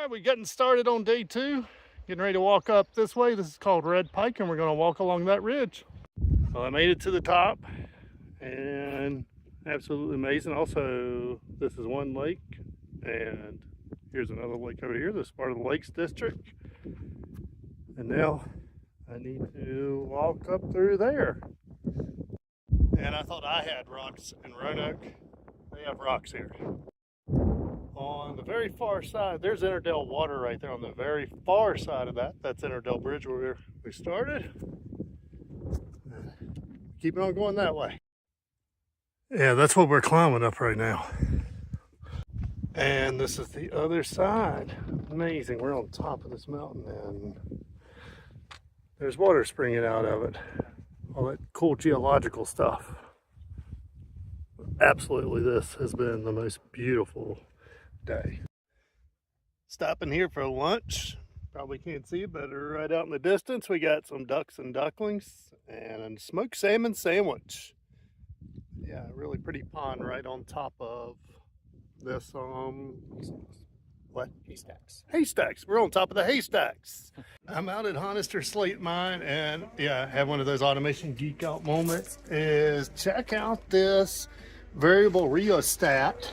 right, we're getting started on day 2. Getting ready to walk up this way. This is called Red Pike, and we're going to walk along that ridge. Well, I made it to the top, and absolutely amazing. Also, this is one lake, and here's another lake over here. This is part of the Lakes District. And now I need to walk up through there. And I thought I had rocks in Roanoke. They have rocks here. On the very far side, there's Ennerdale water right there on the very far side of that. That's Ennerdale Bridge where we started. Keep on going that way. Yeah, that's what we're climbing up right now. And this is the other side. Amazing. We're on top of this mountain and there's water springing out of it. All that cool geological stuff. Absolutely, this has been the most beautiful day. Stopping here for lunch. Probably can't see it, but right out in the distance we got some ducks and ducklings and a smoked salmon sandwich. Yeah, really pretty pond right on top of this what? Haystacks. We're on top of the haystacks. I'm out at Honister Slate Mine, and yeah, I have one of those automation geek out moments. Is check out this variable rheostat.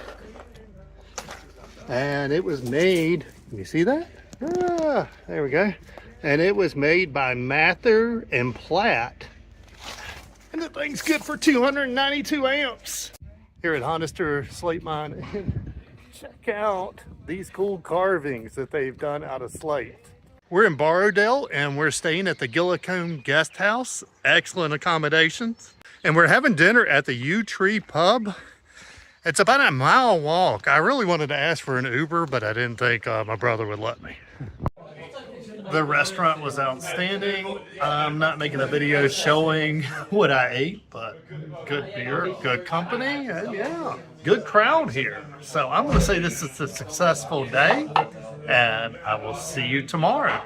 And it was made, can you see that? Ah, there we go. And it was made by Mather and Platt. And the thing's good for 292 amps. Here at Honister Slate Mine. And check out these cool carvings that they've done out of slate. We're in Borrowdale and we're staying at the Gillicombe Guest House. Excellent accommodations. And we're having dinner at the Yew Tree Pub. It's about a mile walk. I really wanted to ask for an Uber, but I didn't think my brother would let me. The restaurant was outstanding. I'm not making a video showing what I ate, but good beer, good company, and yeah, good crowd here. So I'm going to say this is a successful day, and I will see you tomorrow.